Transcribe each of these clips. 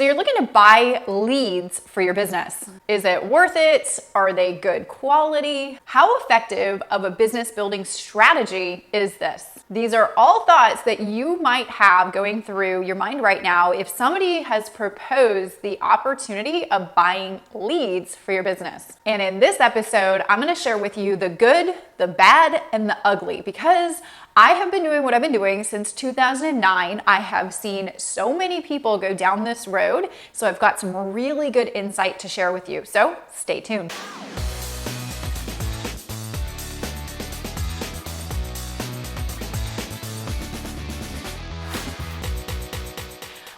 So you're looking to buy leads for your business. Is it worth it? Are they good quality? How effective of a business building strategy is this? These are all thoughts that you might have going through your mind right now if somebody has proposed the opportunity of buying leads for your business. And in this episode, I'm going to share with you the good, the bad, and the ugly, because I have been doing what I've been doing since 2009. I have seen so many people go down this road, so I've got some really good insight to share with you. So stay tuned.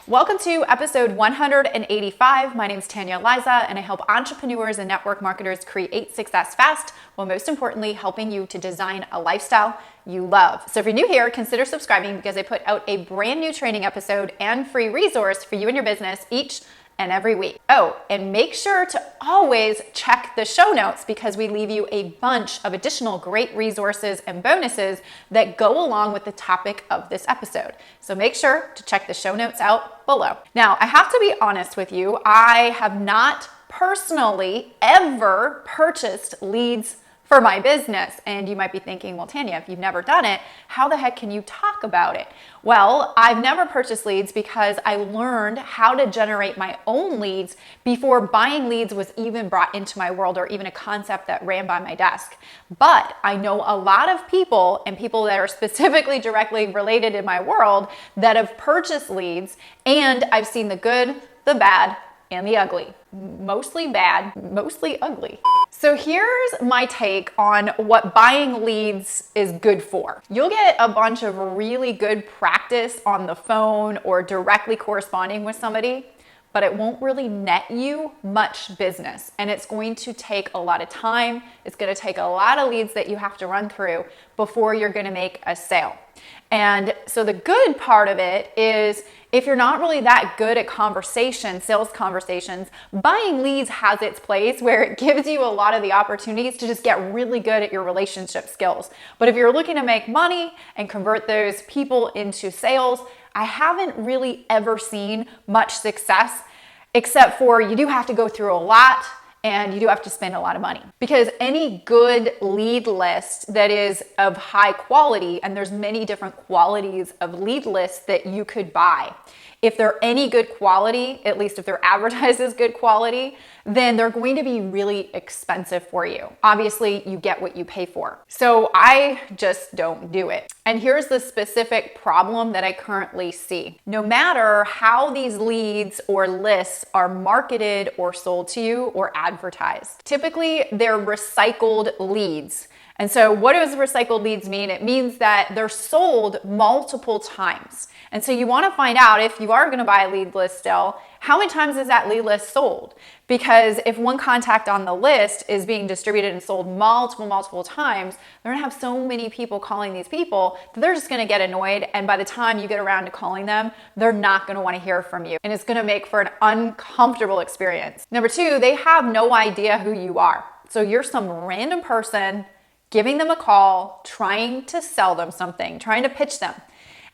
Welcome to episode 185. My name is Tanya Aliza, and I help entrepreneurs and network marketers create success fast, while most importantly, helping you to design a lifestyle you love. So if you're new here, consider subscribing because I put out a brand new training episode and free resource for you and your business each and every week. Oh, and make sure to always check the show notes because we leave you a bunch of additional great resources and bonuses that go along with the topic of this episode. So make sure to check the show notes out below. Now, I have to be honest with you. I have not personally ever purchased leads for my business. And you might be thinking, well, Tanya, if you've never done it, how the heck can you talk about it? Well, I've never purchased leads because I learned how to generate my own leads before buying leads was even brought into my world or even a concept that ran by my desk. But I know a lot of people and people that are specifically directly related in my world that have purchased leads, and I've seen the good, the bad, and the ugly. Mostly bad, mostly ugly. So here's my take on what buying leads is good for. You'll get a bunch of really good practice on the phone or directly corresponding with somebody, but it won't really net you much business. And it's going to take a lot of time. It's going to take a lot of leads that you have to run through before you're going to make a sale. And so the good part of it is if you're not really that good at sales conversations, buying leads has its place where it gives you a lot of the opportunities to just get really good at your relationship skills. But if you're looking to make money and convert those people into sales, I haven't really ever seen much success, except for you do have to go through a lot and you do have to spend a lot of money. Because any good lead list that is of high quality, and there's many different qualities of lead lists that you could buy. If they're any good quality, at least if they're advertised as good quality, then they're going to be really expensive for you. Obviously, you get what you pay for. So I just don't do it. And here's the specific problem that I currently see. No matter how these leads or lists are marketed or sold to you or advertised, typically they're recycled leads. And so what does recycled leads mean? It means that they're sold multiple times. And so you want to find out, if you are going to buy a lead list still, how many times is that lead list sold? Because if one contact on the list is being distributed and sold multiple times, they're going to have so many people calling these people that they're just going to get annoyed. And by the time you get around to calling them, they're not going to want to hear from you. And it's going to make for an uncomfortable experience. Number two, they have no idea who you are. So you're some random person giving them a call, trying to sell them something, trying to pitch them.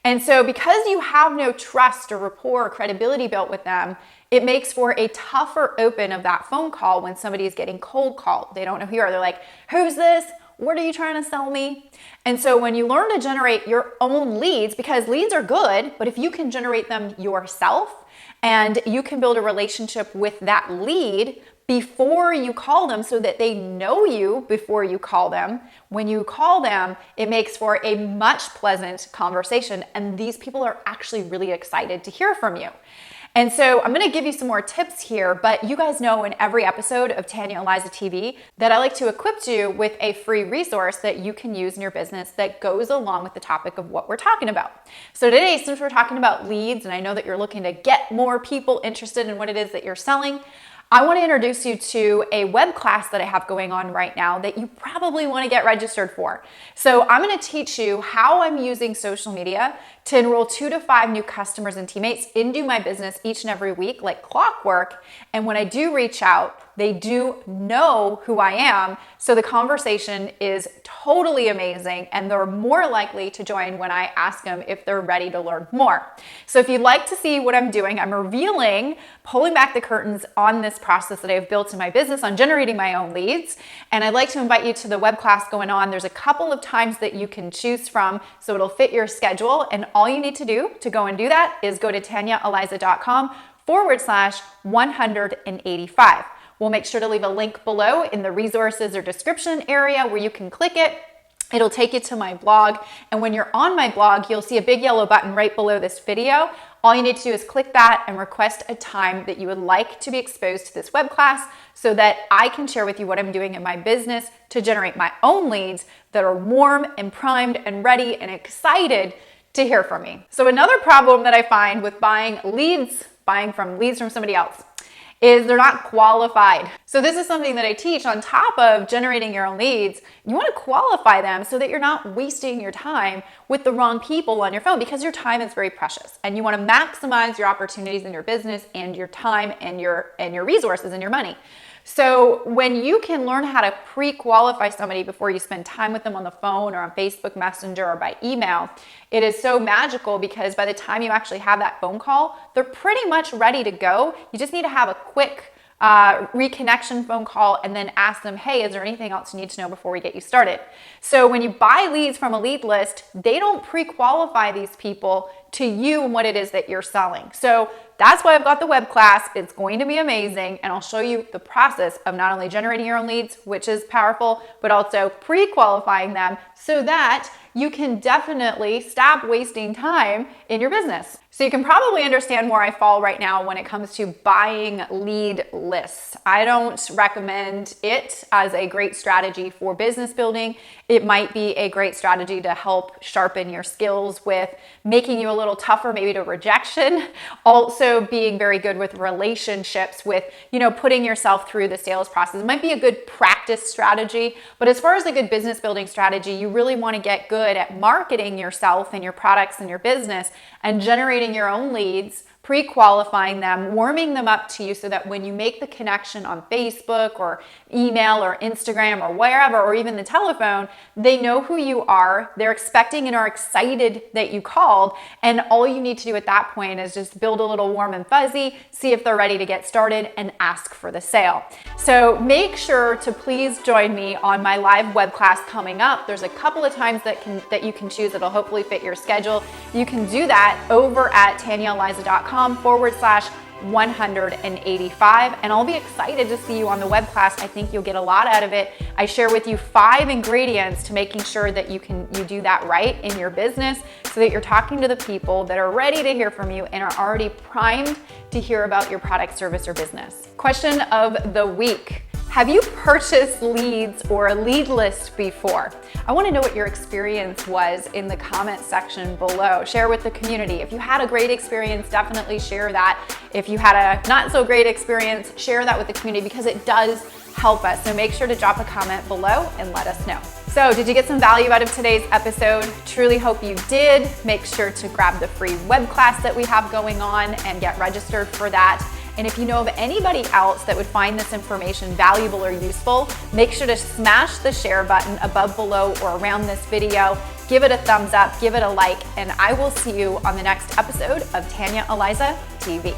And so because you have no trust or rapport or credibility built with them, it makes for a tougher open of that phone call when somebody is getting cold called. They don't know who you are. They're like, who's this? What are you trying to sell me? And so when you learn to generate your own leads, because leads are good, but if you can generate them yourself and you can build a relationship with that lead before you call them so that they know you before you call them. When you call them, it makes for a much pleasant conversation, and these people are actually really excited to hear from you. And so I'm going to give you some more tips here, but you guys know in every episode of Tanya Aliza TV that I like to equip you with a free resource that you can use in your business that goes along with the topic of what we're talking about. So today, since we're talking about leads, and I know that you're looking to get more people interested in what it is that you're selling, I want to introduce you to a web class that I have going on right now that you probably want to get registered for. So I'm going to teach you how I'm using social media to enroll 2 to 5 new customers and teammates into my business each and every week like clockwork. And when I do reach out, they do know who I am. So the conversation is totally amazing and they're more likely to join when I ask them if they're ready to learn more. So if you'd like to see what I'm doing, I'm revealing, pulling back the curtains on this process that I've built in my business on generating my own leads. And I'd like to invite you to the web class going on. There's a couple of times that you can choose from, so it'll fit your schedule. And all you need to do to go and do that is go to TanyaAliza.com/185. We'll make sure to leave a link below in the resources or description area where you can click it. It'll take you to my blog. And when you're on my blog, you'll see a big yellow button right below this video. All you need to do is click that and request a time that you would like to be exposed to this web class so that I can share with you what I'm doing in my business to generate my own leads that are warm and primed and ready and excited to hear from me. So another problem that I find with buying from leads from somebody else is they're not qualified. So this is something that I teach on top of generating your own leads. You want to qualify them so that you're not wasting your time with the wrong people on your phone, because your time is very precious and you want to maximize your opportunities in your business and your time and your resources and your money. So when you can learn how to pre-qualify somebody before you spend time with them on the phone or on Facebook Messenger or by email, it is so magical, because by the time you actually have that phone call, they're pretty much ready to go. You just need to have a quick reconnection phone call and then ask them, hey, is there anything else you need to know before we get you started? So when you buy leads from a lead list, they don't pre-qualify these people to you and what it is that you're selling. So that's why I've got the web class. It's going to be amazing. And I'll show you the process of not only generating your own leads, which is powerful, but also pre-qualifying them so that you can definitely stop wasting time in your business. So you can probably understand where I fall right now when it comes to buying lead lists. I don't recommend it as a great strategy for business building. It might be a great strategy to help sharpen your skills with making you a little tougher maybe to rejection. Also being very good with relationships, with, putting yourself through the sales process. It might be a good practice strategy, but as far as a good business building strategy, you really want to get good at marketing yourself and your products and your business and generating your own leads, pre-qualifying them, warming them up to you so that when you make the connection on Facebook or email or Instagram or wherever, or even the telephone, they know who you are, they're expecting and are excited that you called, and all you need to do at that point is just build a little warm and fuzzy, see if they're ready to get started, and ask for the sale. So make sure to please join me on my live web class coming up. There's a couple of times that you can choose that'll hopefully fit your schedule. You can do that over at TanyaAliza.com/185, and I'll be excited to see you on the web class. I think you'll get a lot out of it. I share with you 5 ingredients to making sure that you do that right in your business so that you're talking to the people that are ready to hear from you and are already primed to hear about your product, service, or business. Question of the week. Have you purchased leads or a lead list before? I want to know what your experience was in the comment section below. Share with the community. If you had a great experience, definitely share that. If you had a not so great experience, share that with the community, because it does help us. So make sure to drop a comment below and let us know. So did you get some value out of today's episode? Truly hope you did. Make sure to grab the free web class that we have going on and get registered for that. And if you know of anybody else that would find this information valuable or useful, make sure to smash the share button above, below, or around this video. Give it a thumbs up, give it a like, and I will see you on the next episode of Tanya Aliza TV.